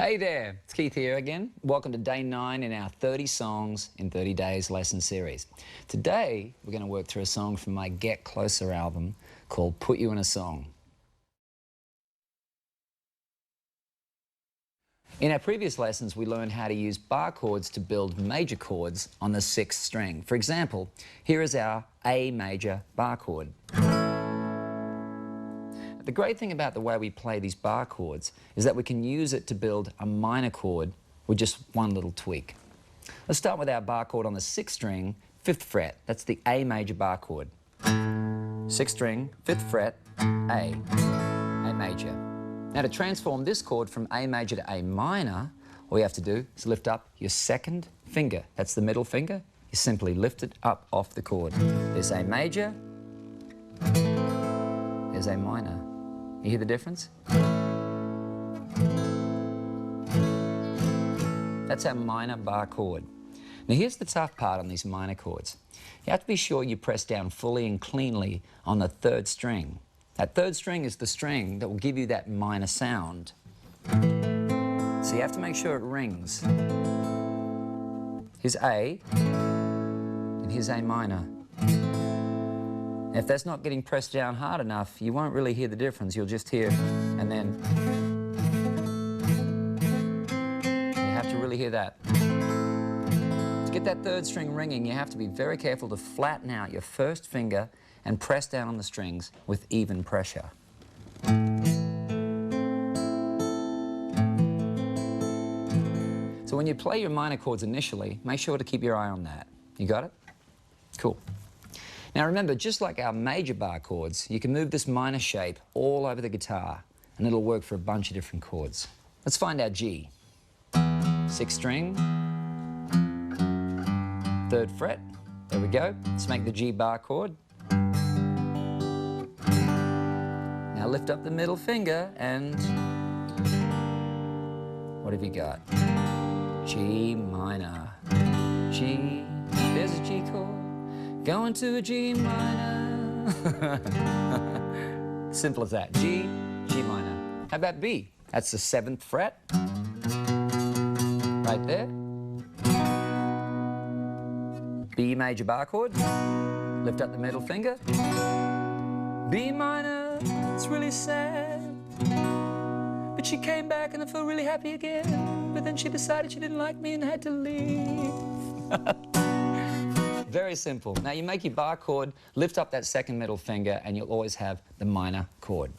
Hey there, it's Keith here again. Welcome to day 9 in our 30 Songs in 30 Days lesson series. Today, we're going to work through a song from my Get Closer album called Put You in a Song. In our previous lessons, we learned how to use bar chords to build major chords on the 6th string. For example, here is our A major bar chord. The great thing about the way we play these bar chords is that we can use it to build a minor chord with just one little tweak. Let's start with our bar chord on the 6th string, 5th fret. That's the A major bar chord. 6th string, 5th fret, A major. Now to transform this chord from A major to A minor, all you have to do is lift up your 2nd finger. That's the middle finger. You simply lift it up off the chord. There's A major, there's A minor. You hear the difference? That's our minor bar chord. Now here's the tough part on these minor chords. You have to be sure you press down fully and cleanly on the 3rd string. That 3rd string is the string that will give you that minor sound. So you have to make sure it rings. Here's A, and here's A minor. If that's not getting pressed down hard enough, you won't really hear the difference. You'll just hear, and then you have to really hear that. To get that 3rd string ringing, you have to be very careful to flatten out your 1st finger and press down on the strings with even pressure. So when you play your minor chords initially, make sure to keep your eye on that. You got it? Cool. Now remember, just like our major bar chords, you can move this minor shape all over the guitar and it'll work for a bunch of different chords. Let's find our G. 6th string, 3rd fret, there we go. Let's make the G bar chord. Now lift up the middle finger and what have you got? G minor, G, there's a G chord. Going to a G minor. Simple as that. G, G minor. How about B? That's the 7th fret. Right there. B major bar chord. Lift up the middle finger. B minor. It's really sad. But she came back and I feel really happy again. But then she decided she didn't like me and had to leave. Very simple. Now you make your bar chord, lift up that 2nd middle finger, and you'll always have the minor chord.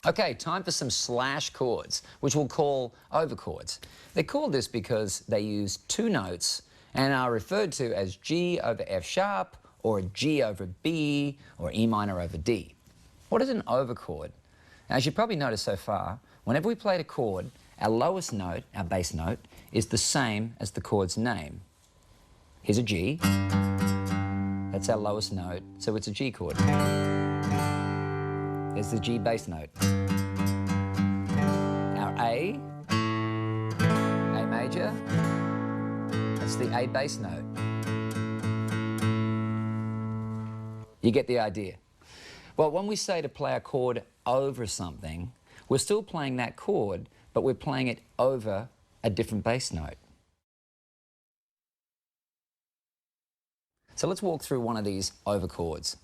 Okay, time for some slash chords, which we'll call overchords. They're called this because they use 2 notes and are referred to as G over F sharp, or G over B, or E minor over D. What is an overchord? Now, as you probably noticed so far, whenever we played a chord, our lowest note, our bass note, is the same as the chord's name. Here's a G. That's our lowest note, so it's a G chord. There's the G bass note. Our A major, that's the A bass note. You get the idea. Well, when we say to play a chord over something, we're still playing that chord, but we're playing it over a different bass note. So let's walk through one of these overchords.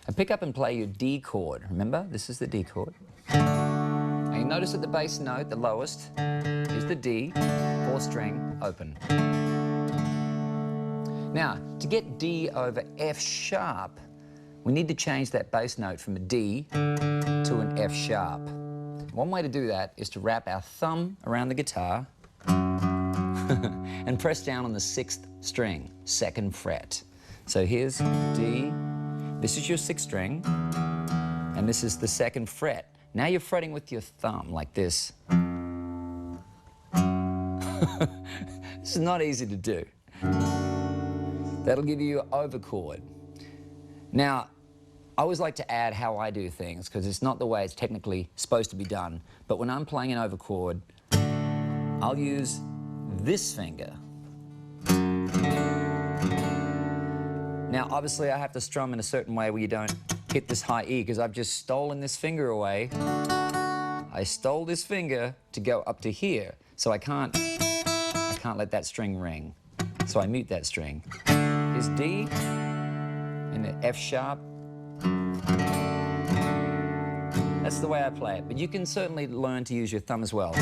And pick up and play your D chord. Remember, this is the D chord. And you notice that the bass note, the lowest, is the D, 4th string, open. Now, to get D over F sharp, we need to change that bass note from a D to an F sharp. One way to do that is to wrap our thumb around the guitar and press down on the 6th string, 2nd fret. So here's D, this is your 6th string, and this is the 2nd fret. Now you're fretting with your thumb like this. This is not easy to do. That'll give you your overchord. Now, I always like to add how I do things because it's not the way it's technically supposed to be done. But when I'm playing an overchord, I'll use this finger. Now, obviously, I have to strum in a certain way where you don't hit this high E because I've just stolen this finger away. I stole this finger to go up to here, so I can't let that string ring. So I mute that string. Here's D and the F sharp. That's the way I play it, but you can certainly learn to use your thumb as well.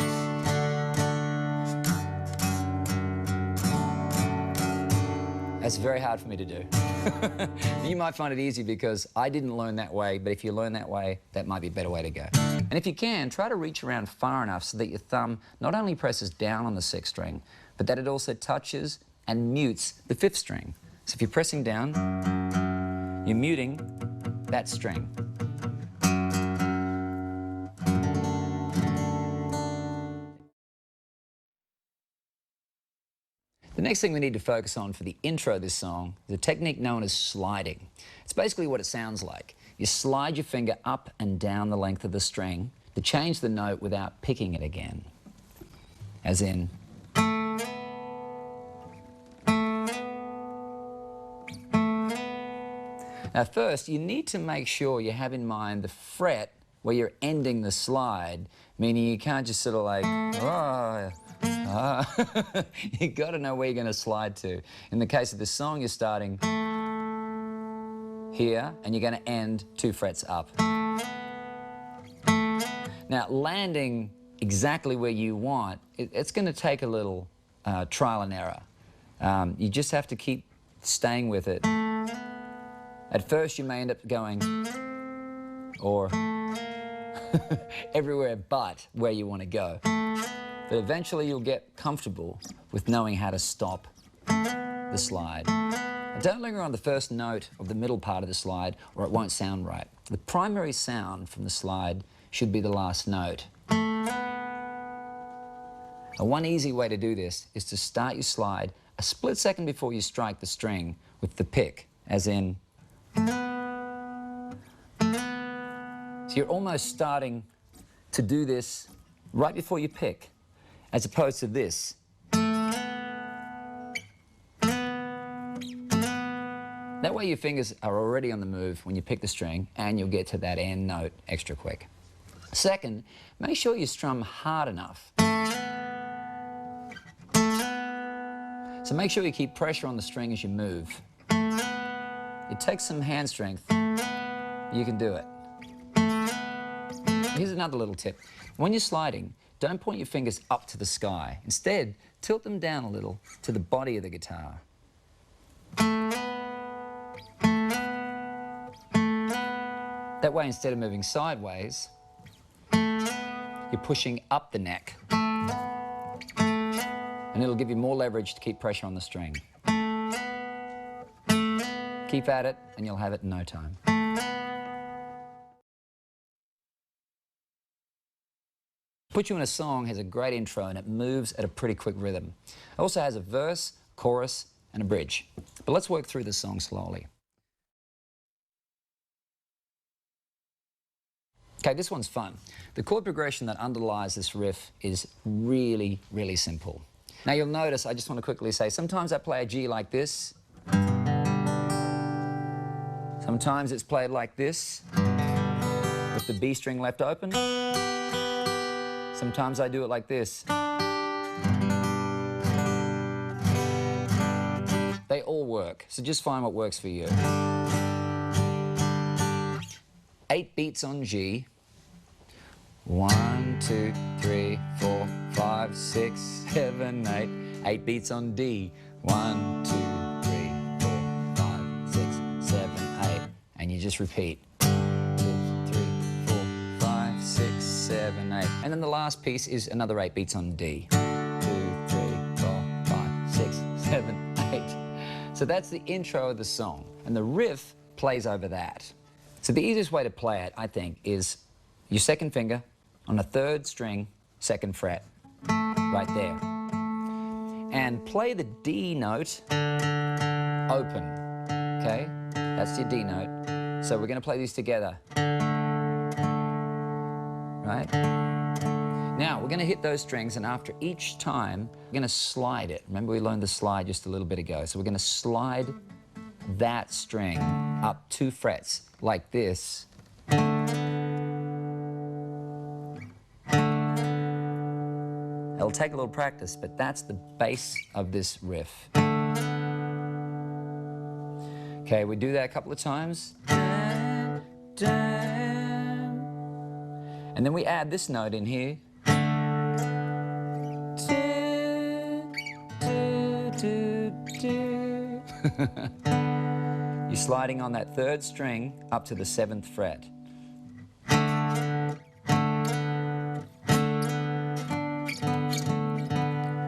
That's very hard for me to do. You might find it easy because I didn't learn that way, but if you learn that way, that might be a better way to go. And if you can, try to reach around far enough so that your thumb not only presses down on the 6th string, but that it also touches and mutes the 5th string. So if you're pressing down, you're muting that string. The next thing we need to focus on for the intro of this song is a technique known as sliding. It's basically what it sounds like. You slide your finger up and down the length of the string to change the note without picking it again. As in... Now first, you need to make sure you have in mind the fret where you're ending the slide, meaning you can't just sort of like, you got to know where you're going to slide to. In the case of this song, you're starting here, and you're going to end 2 frets up. Now, landing exactly where you want, it's going to take a little trial and error. You just have to keep staying with it. At first, you may end up going, or everywhere but where you want to go. But eventually you'll get comfortable with knowing how to stop the slide. Now, don't linger on the first note of the middle part of the slide or it won't sound right. The primary sound from the slide should be the last note. Now, one easy way to do this is to start your slide a split second before you strike the string with the pick, as in... So you're almost starting to do this right before you pick, as opposed to this. That way your fingers are already on the move when you pick the string, and you'll get to that end note extra quick. Second, make sure you strum hard enough. So make sure you keep pressure on the string as you move. It takes some hand strength. You can do it. Here's another little tip. When you're sliding, don't point your fingers up to the sky. Instead, tilt them down a little to the body of the guitar. That way, instead of moving sideways, you're pushing up the neck. And it'll give you more leverage to keep pressure on the string. Keep at it, and you'll have it in no time. Put You in a Song has a great intro, and it moves at a pretty quick rhythm. It also has a verse, chorus, and a bridge. But let's work through the song slowly. Okay, this one's fun. The chord progression that underlies this riff is really, really simple. Now you'll notice, I just want to quickly say, sometimes I play a G like this. Sometimes it's played like this, with the B string left open. Sometimes I do it like this. They all work, so just find what works for you. 8 beats on G. 1, 2, 3, 4, 5, 6, 7, 8. 8 beats on D. 1, 2, 3, 4, 5, 6, 7, 8. And you just repeat. 2, 3, 4, 5, 6, 7, 8. And then the last piece is another 8 beats on D. 2, 3, 4, 5, 6, 7, 8. So that's the intro of the song. And the riff plays over that. So the easiest way to play it, I think, is your second finger on the 3rd string, 2nd fret, right there. And play the D note open, okay? That's your D note. So we're going to play these together. Right? Now, we're going to hit those strings, and after each time, we're going to slide it. Remember, we learned the slide just a little bit ago. So we're going to slide that string up 2 frets, like this. It'll take a little practice, but that's the base of this riff. Okay, we do that a couple of times. And then we add this note in here. You're sliding on that 3rd string up to the 7th fret.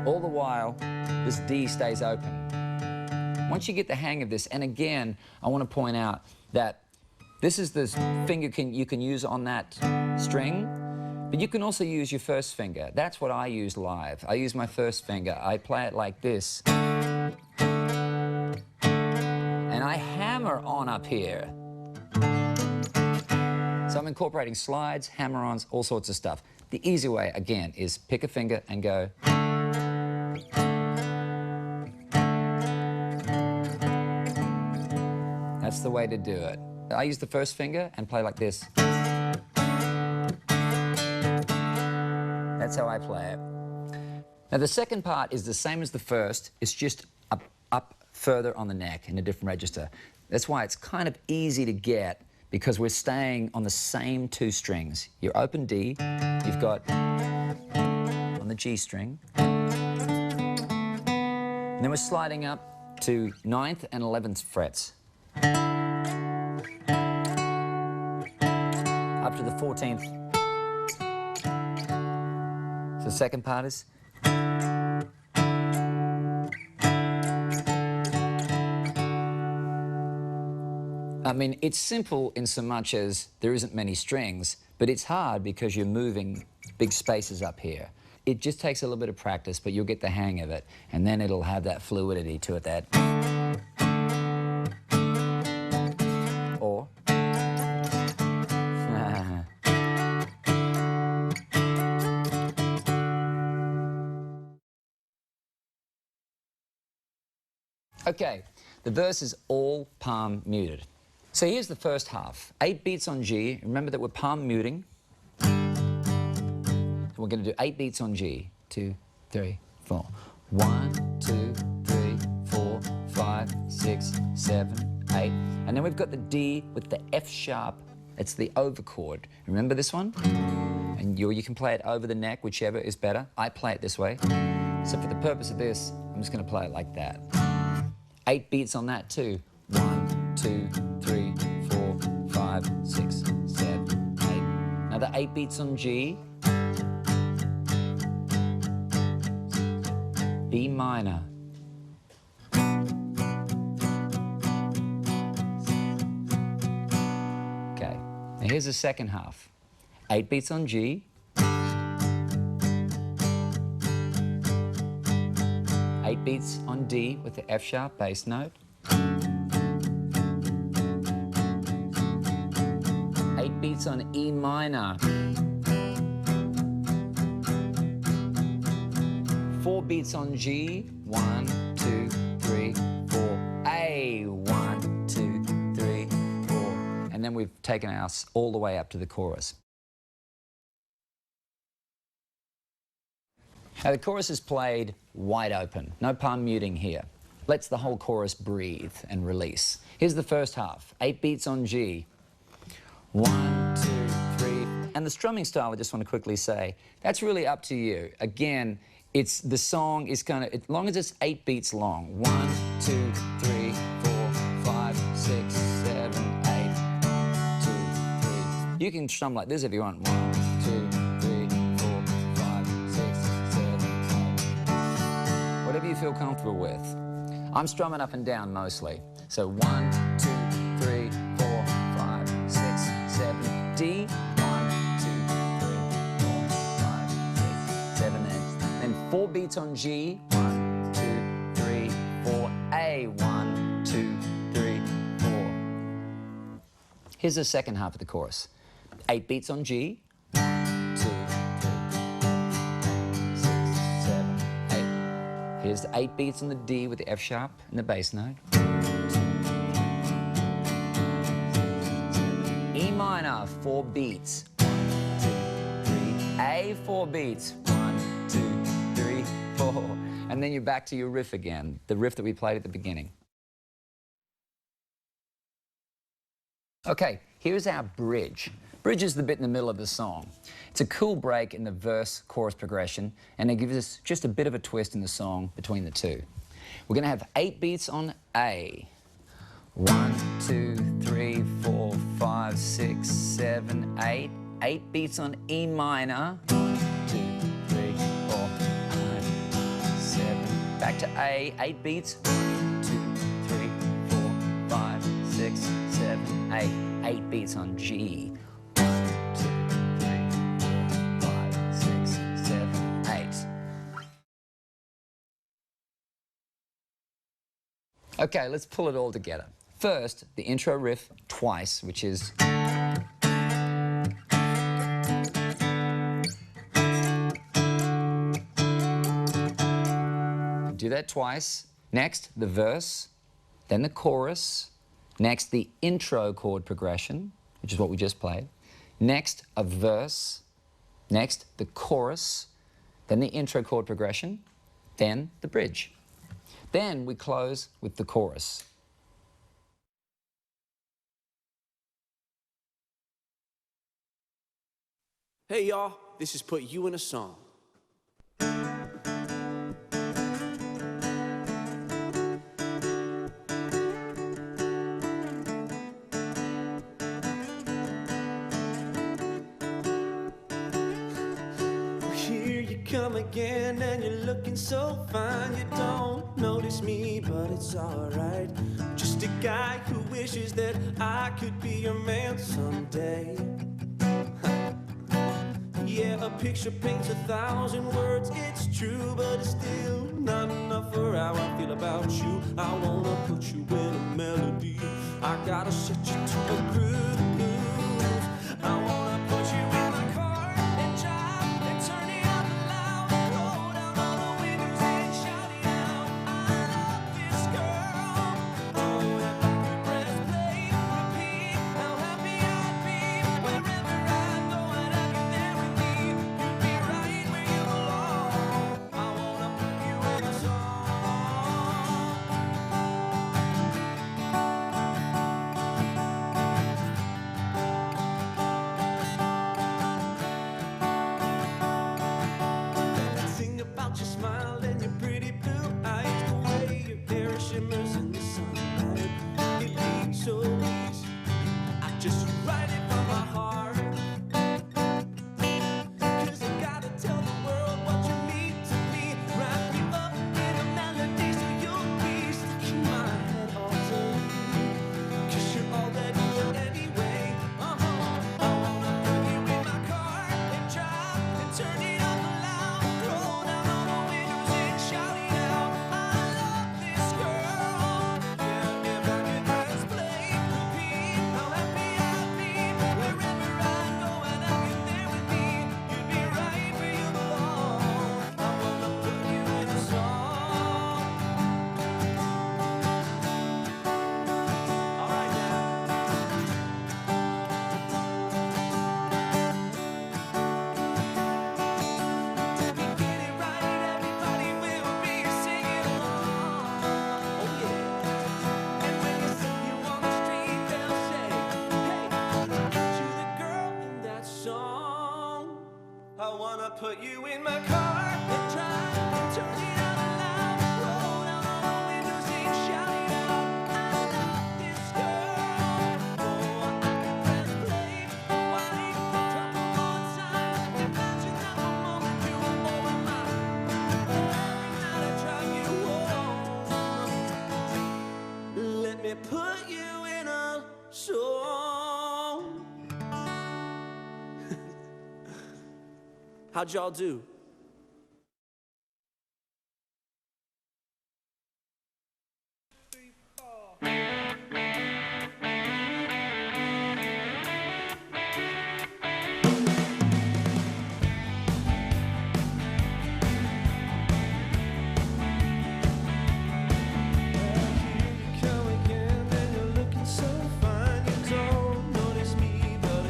All the while, this D stays open. Once you get the hang of this, and again, I want to point out that this is the finger you can use on that string, but you can also use your 1st finger. That's what I use live. I use my 1st finger. I play it like this. And I hammer on up here. So I'm incorporating slides, hammer-ons, all sorts of stuff. The easy way, again, is pick a finger and go. That's the way to do it. I use the 1st finger and play like this. That's how I play it. Now the 2nd part is the same as the 1st. It's just up further on the neck in a different register. That's why it's kind of easy to get, because we're staying on the same 2 strings. Your open D, you've got on the G string. And then we're sliding up to 9th and 11th frets. Up to the 14th. So the 2nd part is. I mean, it's simple in so much as there isn't many strings, but it's hard because you're moving big spaces up here. It just takes a little bit of practice, but you'll get the hang of it, and then it'll have that fluidity to it, that. Or. Okay, the verse is all palm muted. So here's the 1st half. 8 beats on G. Remember that we're palm muting. We're going to do 8 beats on G. 2, 3, 4. 1, 2, 3, 4, 5, 6, 7, 8. And then we've got the D with the F sharp. It's the over chord. Remember this one? And you can play it over the neck, whichever is better. I play it this way. So for the purpose of this, I'm just going to play it like that. 8 beats on that too. 1, 2, 3, 4, 5, 6, 7, 8. Another 8 beats on G. B minor. Okay, now here's the 2nd half. 8 beats on G. 8 beats on D with the F sharp bass note. 8 beats on E minor. 4 beats on G. 1, 2, 3, 4. A. 1, 2, 3, 4. And then we've taken us all the way up to the chorus. Now the chorus is played wide open, no palm muting here. Lets the whole chorus breathe and release. Here's the 1st half, 8 beats on G. 1, 2, 3. And the strumming style, I just want to quickly say, that's really up to you. Again, the song is kind of, as long as it's 8 beats long. 1, 2, 3, 4, 5, 6, 7, 8. 1, 2, 3. You can strum like this if you want. 1, 2, 3, 4, 5, 6, 7, 8. Whatever you feel comfortable with. I'm strumming up and down mostly. So 1, 2, 3, 4, 5, 6, 7, D. 1, 2, 3, 4, 5, 6, 7, and 4 beats on G. 1, 2, 3, 4, A. 1, 2, 3, 4. Here's the 2nd half of the chorus. 8 beats on G. 1, 2, 3, 6, 7, 8. Here's the 8 beats on the D with the F sharp and the bass note. 1, 2, 3, minor, 4 beats. 1, 2, 3. A, 4 beats. 1, 2, 3, 4. And then you're back to your riff again, the riff that we played at the beginning. Okay, here's our bridge. Bridge is the bit in the middle of the song. It's a cool break in the verse-chorus progression, and it gives us just a bit of a twist in the song between the two. We're going to have 8 beats on A. 1, 2, 3, 4, 5, 6, 7, 8. 8 beats on E minor. 1, 2, 3, 4, 5, 7. Back to A. 8 beats. 1, 2, 3, 4, 5, 6, 7, 8. 8 beats on G. 1, 2, 3, 4, 5, 6, 7, 8. Okay, let's pull it all together. First, the intro riff twice, which is... Do that twice. Next, the verse, then the chorus. Next, the intro chord progression, which is what we just played. Next, a verse. Next, the chorus. Then the intro chord progression. Then the bridge. Then we close with the chorus. Hey y'all, this is Put You in a Song. Here you come again and you're looking so fine. You don't notice me, but it's alright. Just a guy who wishes that I could be your man someday. Yeah, a picture paints 1,000 words, it's true, but it's still not enough for how I feel about you. I wanna put you in a melody, I gotta set you to a groove. I wanna put you in my car and drive and turn it up loud. Roll down all the windows and shout it out. I love this girl. Oh, if I could press play, repeat how happy I'd be wherever I go and have you there with me. You'd be right where you belong. I wanna put you in a song. Sing about your smile and your pretty blue eyes, the way your hair shimmers in the sunlight. It ain't so easy, I just write it from my heart. 'Cause I gotta tell the world what you mean to me. Wrap you up in a melody so you'll be stuck in my head all day. 'Cause you're all that you want anyway. I wanna put you in my car and drive and turn it up loud. Roll down all the windows and shout it out. I love this girl. Yeah, if I could press play, repeat how happy I'd be wherever I go and have you there with me. You'd be right where you belong. I wanna put you in a song. All right now. We get it right, everybody will be singing along. Oh yeah. And when you see you on the street, they'll say, "Hey, aren't you the girl in that song?" I wanna put you in my car and drive and turn it up loud. Roll down all the windows and shout it out. I love this girl. Oh, I can press play, rewind, drop it one time. Imagine that the moment you were over mine. Every night I drive you home. Let me put you in a song. How'd y'all do? Come again, and you're looking so fine. You don't notice me, but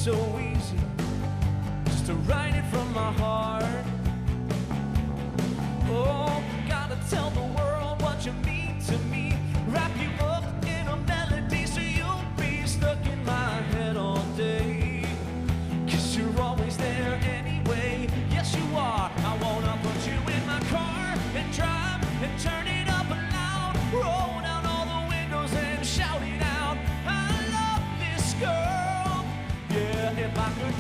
so easy just to write it from my heart. Oh, gotta tell the world what you mean to me. Wrap you up in a melody so you'll be stuck in my head all day. 'Cause you're always there anyway. Yes, you are. I wanna put you in my car and drive and turn it up loud. Roll down all the windows and shout it out. I love this girl. Yeah, if I could